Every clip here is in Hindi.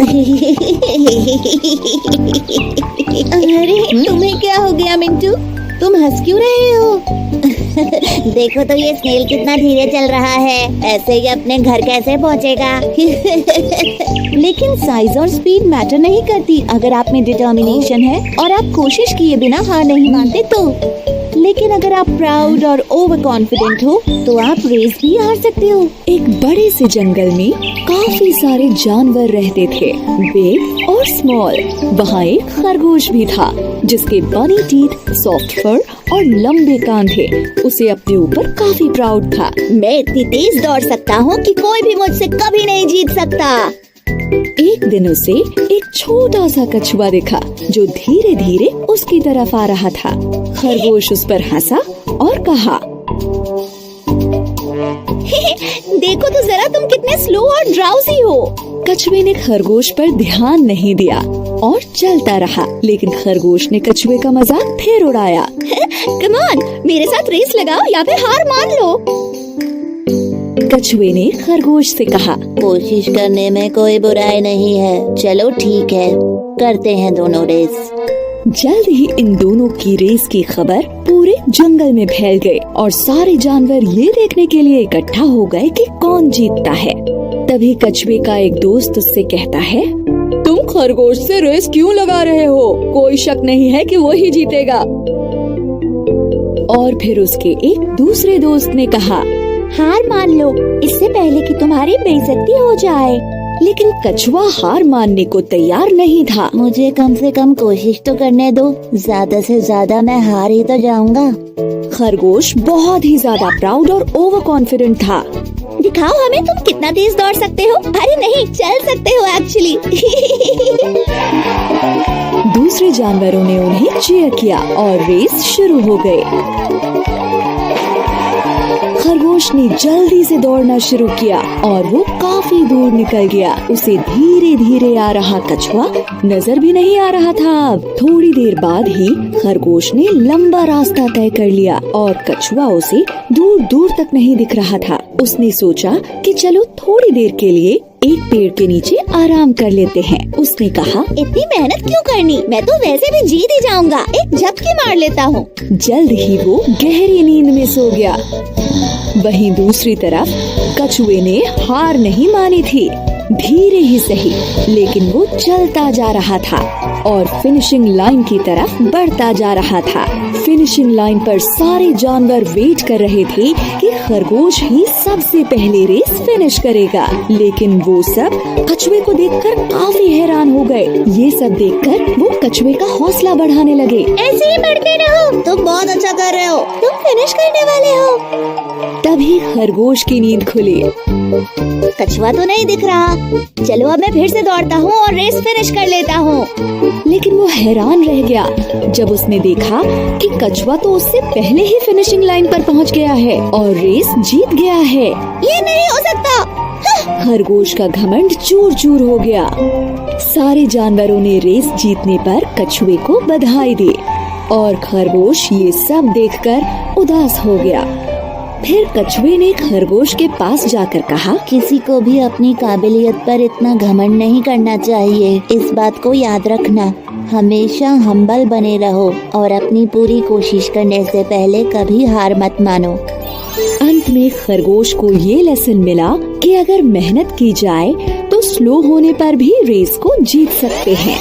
अरे तुम्हें क्या हो गया मिंटू, तुम हंस क्यों रहे हो? देखो तो ये स्नेल कितना धीरे चल रहा है, ऐसे ही अपने घर कैसे पहुंचेगा? लेकिन साइज और स्पीड मैटर नहीं करती अगर आप में डिटर्मिनेशन है और आप कोशिश किए बिना हार नहीं मानते तो। लेकिन अगर आप प्राउड और ओवर कॉन्फिडेंट हो तो आप रेस भी हार सकते हो। एक बड़े से जंगल में काफी सारे जानवर रहते थे, बिग और स्मॉल। वहाँ एक खरगोश भी था जिसके बनी टीथ, सॉफ्ट फर और लंबे कान थे। उसे अपने ऊपर काफी प्राउड था। मैं इतनी तेज दौड़ सकता हूँ कि कोई भी मुझसे कभी नहीं जीत सकता। एक दिन उसे एक छोटा सा कछुआ दिखा जो धीरे धीरे उसकी तरफ आ रहा था। खरगोश उस पर हंसा और कहा, देखो तो जरा तुम कितने स्लो और ड्राउजी हो। कछुए ने खरगोश पर ध्यान नहीं दिया और चलता रहा, लेकिन खरगोश ने कछुए का मजाक फिर उड़ाया। कम ऑन, मेरे साथ रेस लगाओ या फिर हार मान लो। कछुए ने खरगोश से कहा, कोशिश करने में कोई बुराई नहीं है, चलो ठीक है, करते हैं दोनों रेस। जल्द ही इन दोनों की रेस की खबर पूरे जंगल में फैल गई और सारे जानवर ये देखने के लिए इकट्ठा हो गए कि कौन जीतता है। तभी कछुए का एक दोस्त उससे कहता है, तुम खरगोश से रेस क्यों लगा रहे हो? कोई शक नहीं है कि वो ही जीतेगा। और फिर उसके एक दूसरे दोस्त ने कहा, हार मान लो इससे पहले कि तुम्हारी बेइज्जती हो जाए। लेकिन कछुआ हार मानने को तैयार नहीं था। मुझे कम से कम कोशिश तो करने दो, ज्यादा से ज्यादा मैं हार ही तो जाऊंगा। खरगोश बहुत ही ज्यादा प्राउड और ओवर कॉन्फिडेंट था। दिखाओ हमें तुम कितना तेज दौड़ सकते हो। अरे नहीं, चल सकते हो एक्चुअली। दूसरे जानवरों ने उन्हें चीयर किया और रेस शुरू हो गई। खरगोश ने जल्दी से दौड़ना शुरू किया और वो काफी दूर निकल गया। उसे धीरे धीरे आ रहा कछुआ नजर भी नहीं आ रहा था। अब थोड़ी देर बाद ही खरगोश ने लंबा रास्ता तय कर लिया और कछुआ उसे दूर दूर तक नहीं दिख रहा था। उसने सोचा कि चलो थोड़ी देर के लिए एक पेड़ के नीचे आराम कर लेते हैं। उसने कहा, इतनी मेहनत क्यों करनी, मैं तो वैसे भी जीत ही जाऊंगा, एक झपकी मार लेता हूँ। जल्द ही वो गहरी नींद में सो गया। वहीं दूसरी तरफ कछुए ने हार नहीं मानी थी। धीरे ही सही, लेकिन वो चलता जा रहा था और फिनिशिंग लाइन की तरफ बढ़ता जा रहा था। फिनिशिंग लाइन पर सारे जानवर वेट कर रहे थे कि खरगोश ही सबसे पहले रेस फिनिश करेगा। लेकिन वो सब कछुए को देखकर काफी हैरान हो गए। ये सब देखकर वो कछुए का हौसला बढ़ाने लगे। ऐसे ही बढ़ते रहो, तुम बहुत अच्छा कर रहे हो, तुम फिनिश करने वाले हो। तभी खरगोश की नींद खुली। कछुआ तो नहीं दिख रहा, चलो अब मैं फिर से दौड़ता हूँ और रेस फिनिश कर लेता हूँ। लेकिन वो हैरान रह गया जब उसने देखा कि कछुआ तो उससे पहले ही फिनिशिंग लाइन पर पहुँच गया है और रेस जीत गया है। ये नहीं हो सकता। खरगोश का घमंड चूर चूर हो गया। सारे जानवरों ने रेस जीतने पर कछुए को बधाई दी और खरगोश ये सब देखकर उदास हो गया। फिर कछुए ने खरगोश के पास जाकर कहा, किसी को भी अपनी काबिलियत पर इतना घमंड नहीं करना चाहिए। इस बात को याद रखना, हमेशा हम्बल बने रहो और अपनी पूरी कोशिश करने से पहले कभी हार मत मानो। अंत में खरगोश को ये लेसन मिला कि अगर मेहनत की जाए तो स्लो होने पर भी रेस को जीत सकते हैं।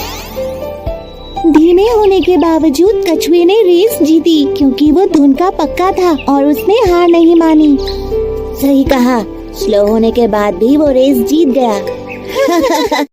धीमे होने के बावजूद कछुए ने रेस जीती क्योंकि वो धुन का पक्का था और उसने हार नहीं मानी। सही कहा, स्लो होने के बाद भी वो रेस जीत गया।